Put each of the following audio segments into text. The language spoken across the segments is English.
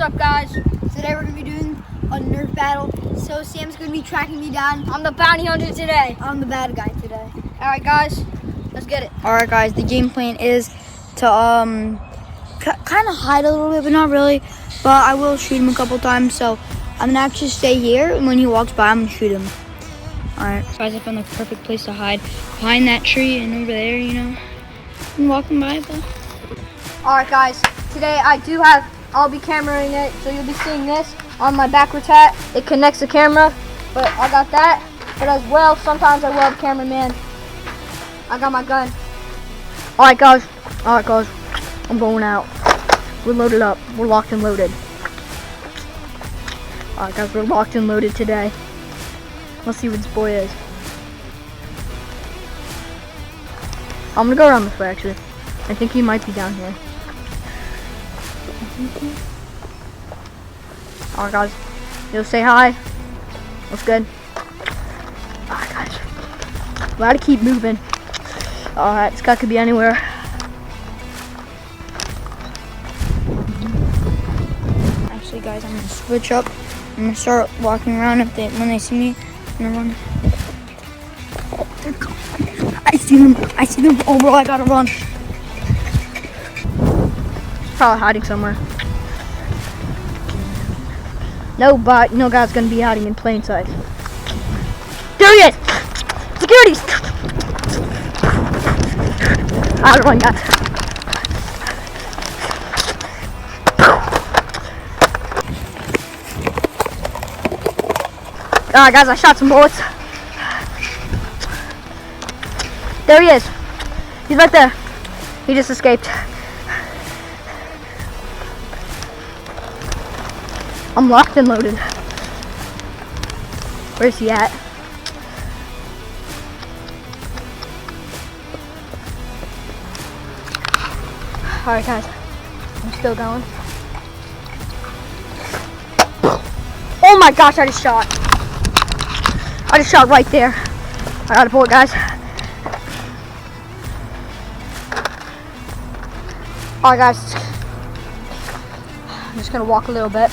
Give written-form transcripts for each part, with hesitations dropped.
up, guys? Today we're going to be doing a Nerf battle. So Sam's going to be tracking me down. I'm the bounty hunter today. I'm the bad guy today. Alright, guys, let's get it. Alright, guys, the game plan is to kind of hide a little bit, but not really. But I will shoot him a couple times. So I'm going to actually stay here, and when he walks by, I'm going to shoot him. Alright, guys, I found the perfect place to hide. Behind that tree and over there, you know. I'm walking by, but... Alright, guys, today I'll be cameraing it, so you'll be seeing this on my backwards hat. It connects the camera, but I got that. But as well, sometimes I will have cameraman. I got my gun. Alright, guys, I'm going out. We're loaded up. We're locked and loaded. Alright, guys, we're locked and loaded today. Let's see what this boy is. I'm gonna go around this way, actually. I think he might be down here. Alright, guys. You'll say hi. What's good? Alright, guys. We gotta keep moving. Alright, this guy could be anywhere. Actually, guys, I'm gonna switch up. I'm gonna start walking around. When they see me, I'm gonna run. I see them. Oh, bro, I gotta run. Probably hiding somewhere. No guy's gonna be hiding in plain sight. There he is! Securities! I gotta run, guys. Alright, guys, I shot some bullets. There he is. He's right there. He just escaped. I'm locked and loaded. Where's he at? Alright, guys. I'm still going. Oh my gosh, I just shot right there. I got a bullet, guys. Alright, guys. I'm just gonna walk a little bit.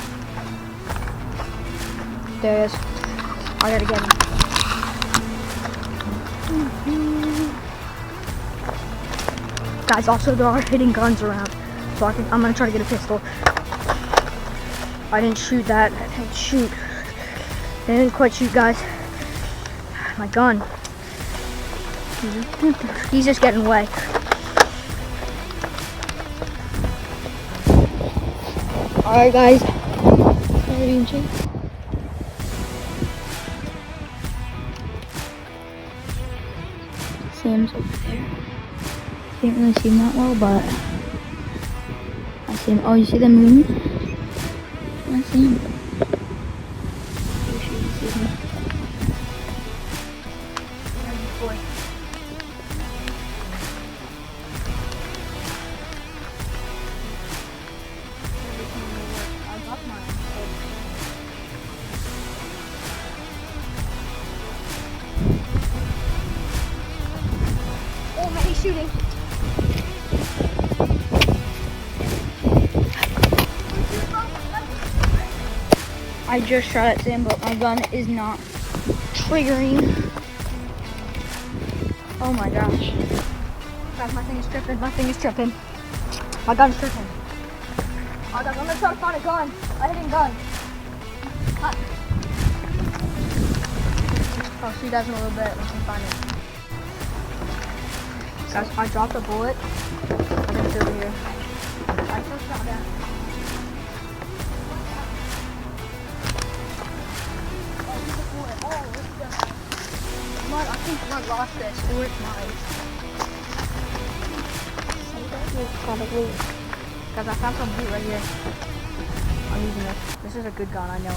There he is. I gotta get him. Guys, also there are hidden guns around, so I'm gonna try to get a pistol. I didn't shoot that. I didn't quite shoot, guys. My gun. He's just getting away. Alright, guys. Sam's over there. Can't really see him that well, but I see him. Oh, you see them moving? I see him. Oh man, he's shooting. I just shot at Sam, but my gun is not triggering. Oh my gosh. Guys, my thing is tripping. My gun's tripping. Oh, guys, I'm gonna try to find a gun. A hidden gun. I'll see you guys in a little bit once I find it. Guys, I dropped a bullet. I think it's over here. I just shot down. I think Blood lost this, or it's mine. Probably. Guys, I found some loot right here. I'm using this. This is a good gun, I know.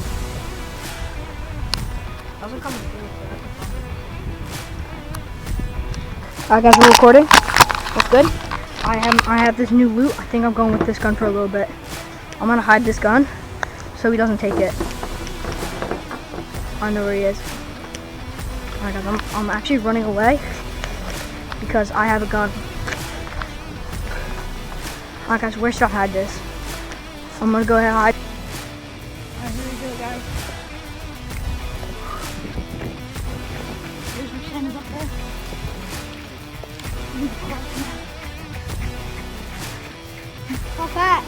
Doesn't come with food, so that's fun. Alright, guys, we're recording. That's good. I have this new loot. I think I'm going with this gun for a little bit. I'm gonna hide this gun so he doesn't take it. I know where he is. Alright, guys, I'm actually running away because I have a gun. Alright, guys, where should I hide this? I'm gonna go ahead and hide. here we go, guys. There's my channels up there. How fat?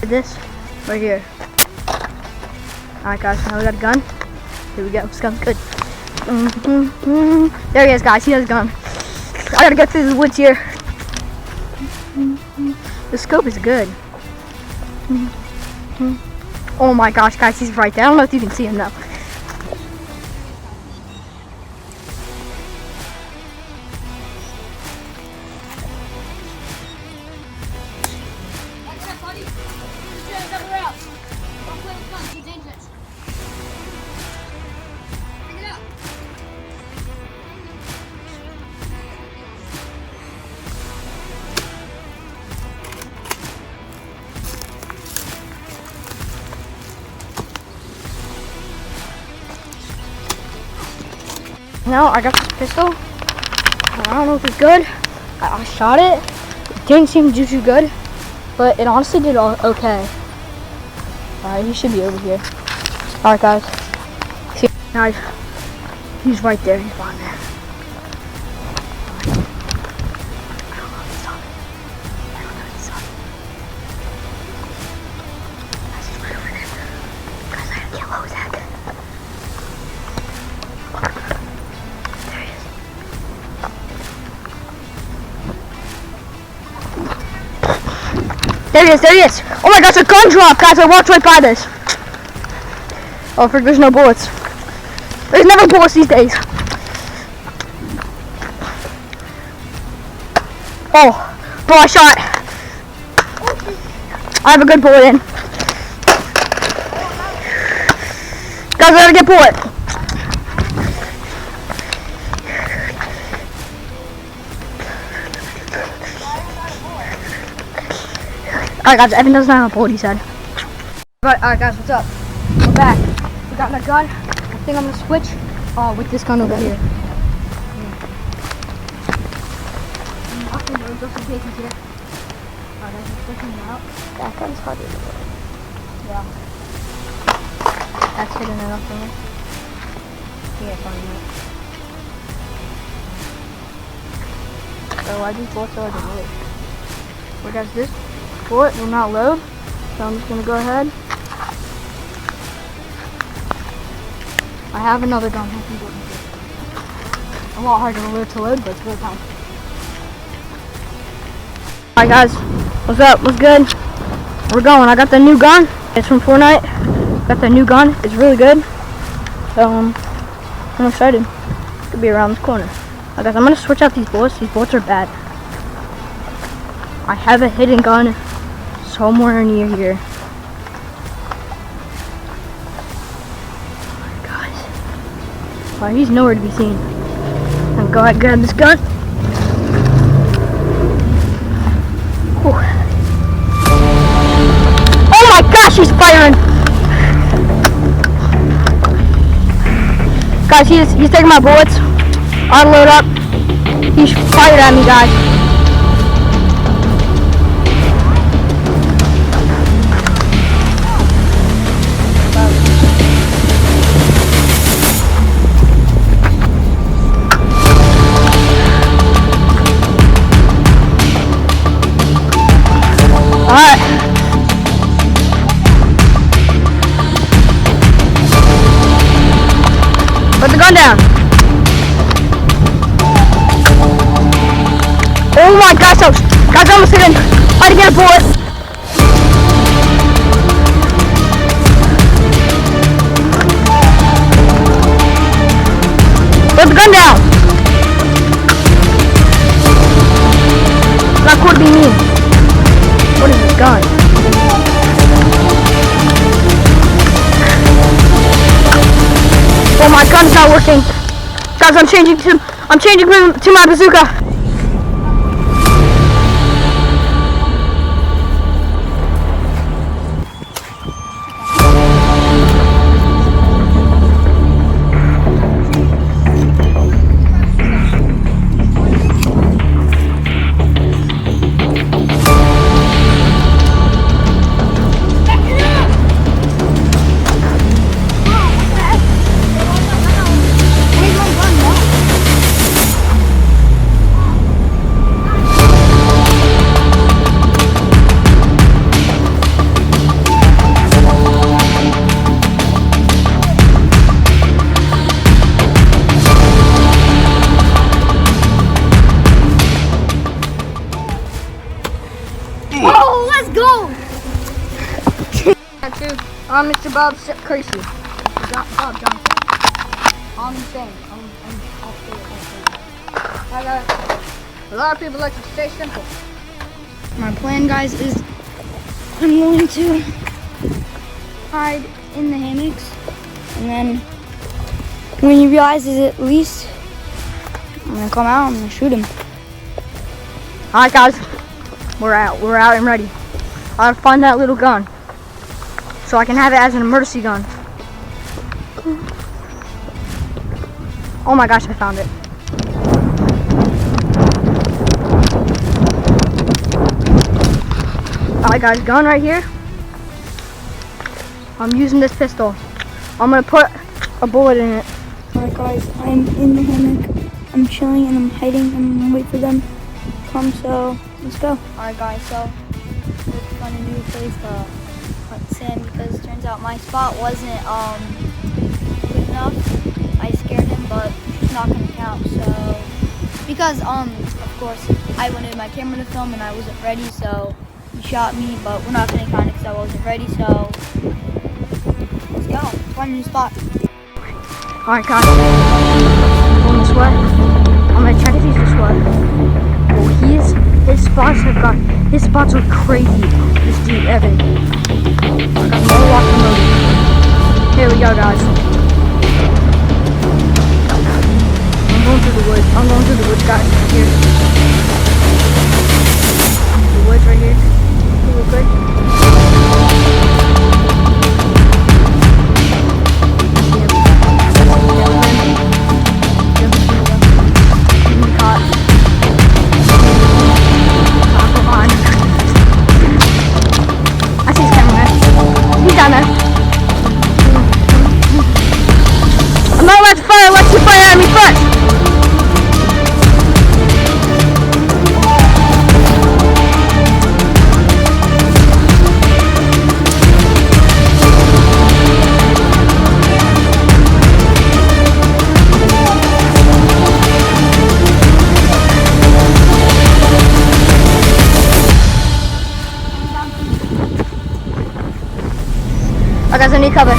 This right here. Alright guys, now we got a gun. Here we go, this gun's good. There he is, guys, he has a gun. I gotta get through the woods here. The scope is good. Oh my gosh, guys, he's right there. I don't know if you can see him though. Now I got this pistol. I don't know if it's good. I shot it. It didn't seem to do too good, but it honestly did okay. Alright, he should be over here. Alright guys. See, guys, he's right there. He's behind there. I don't know if he's on. I don't know if he's on. Guys, he's right over there. Guys, I gotta kill Ozak. There he is, there he is! Oh my gosh, a gun drop! Guys, I walked right by this. Oh, there's no bullets. There's never bullets these days. Oh, bro, I shot. I have a good bullet in. Guys, I gotta get bullet. Alright guys, Evan doesn't have a bullet, he said. Alright guys, what's up? We're back. We got my gun. I think I'm gonna switch with this gun over here. That gun's harder to work. Yeah. That's hitting it up for me. Yeah, fine. So why these bullets are the way? Well guys, this bullet will not load, so I'm just gonna go ahead. I have another gun. A lot harder to load, but it's really fun. Alright guys, what's up? What's good? We're going. I got the new gun. It's from Fortnite. Got the new gun. It's really good. So I'm excited. It could be around this corner. Alright guys, I'm gonna switch out these bullets. These bullets are bad. I have a hidden gun somewhere near here. Guys. Alright, he's nowhere to be seen. I'm gonna go ahead and grab this gun. Whew. Oh my gosh, he's firing! Guys, he's taking my bullets. I'll load up. He's fired at me, guys. Alright. Put the gun down. Oh my gosh, guys, I almost hit him. How to get a bullet. Put the gun down. It's not cool to be mean. What is this gun? Oh, my gun's not working. Guys, I'm changing to my bazooka. I'm Mr. Bob Creasy. Bob Johnson. I'm insane. I'll say it. I got a lot of people like to stay simple. My plan, guys, is I'm going to hide in the hammocks, and then when he realizes it least, I'm gonna come out and I'm gonna shoot him. Alright guys, we're out and ready. I gotta find that little gun so I can have it as an emergency gun. Oh my gosh, I found it. Alright guys, gun right here. I'm using this pistol. I'm gonna put a bullet in it. Alright guys, I'm in the hammock. I'm chilling and I'm hiding and I'm gonna wait for them to come, so let's go. Alright guys, so let's find a new place to hunt Sam because it turns out my spot wasn't good enough. I scared him, but it's not gonna count, so because of course I wanted my camera to film and I wasn't ready, so he shot me, but we're not gonna count it because I wasn't ready, so let's go. Let's find a new spot. Alright guys, I'm going this way. I'm gonna check if he's this way. Oh, his spots are crazy. This dude, Evan. I got no walking mode. Here we go guys. I'm going through the woods guys, here. The woods right here. You look good? I'm not allowed to fire unless you fire at me first. I got some new cover.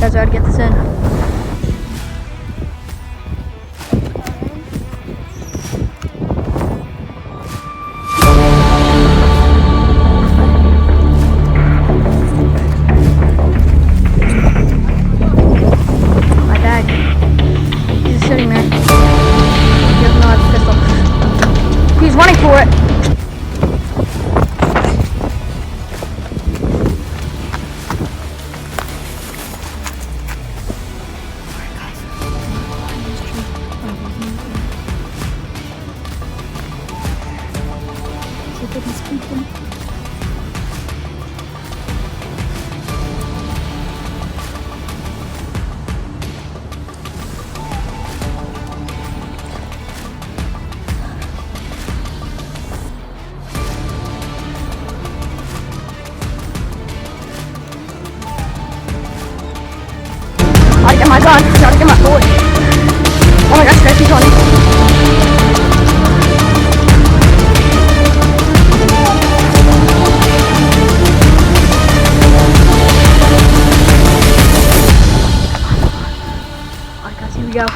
Guys, I gotta get this in. My bag. He's just sitting there. He doesn't know I have a pistol. He's running for it. Gotta get my gun, gotta get my bullet. Oh my gosh, guys, he's running. Alright guys, here we go.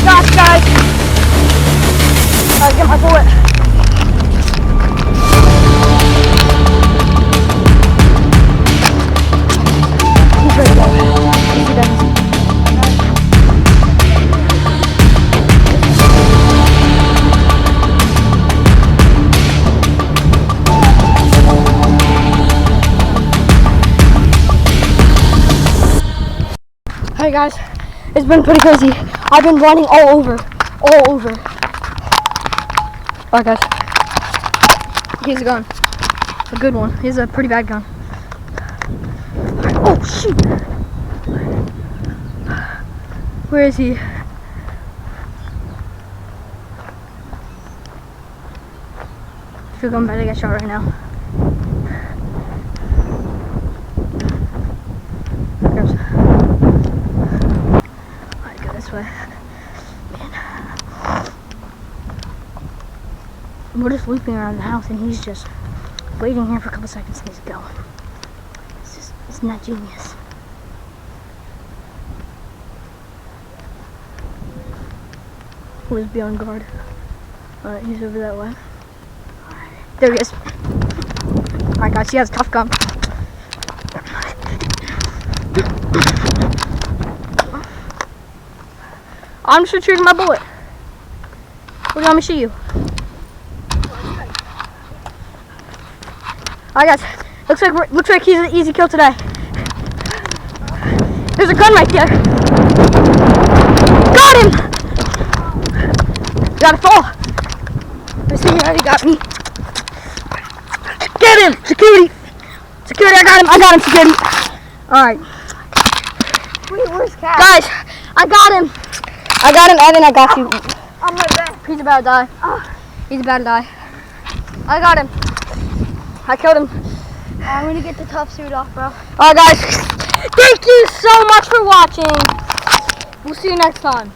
Gosh, guys! Gotta get my bullet. He's ready to go. Easy does. Alright guys, it's been pretty crazy. I've been running all over. Alright guys, here's a gun. A good one. Here's a pretty bad gun. Oh shoot! Where is he? I feel like I'm about to get shot right now. Alright, go this way. Man. We're just looping around the house and he's just waiting here for a couple seconds and he's going. Isn't that genius? Always be on guard. Alright, he's over that way. There he is. Alright guys, he has a tough gun. I'm just retrieving my bullet. What do you want me to shoot you? Alright guys, looks like he's an easy kill today. There's a gun right there. Got him! Gotta fall. I see he already got me. Get him! Security! Security, I got him, security. Alright. Wait, where's Cat? Guys, I got him, Evan, I got you. On my back. He's about to die. He's about to die. I got him. I killed him. I'm gonna get the tough suit off, bro. Alright guys, thank you so much for watching. We'll see you next time.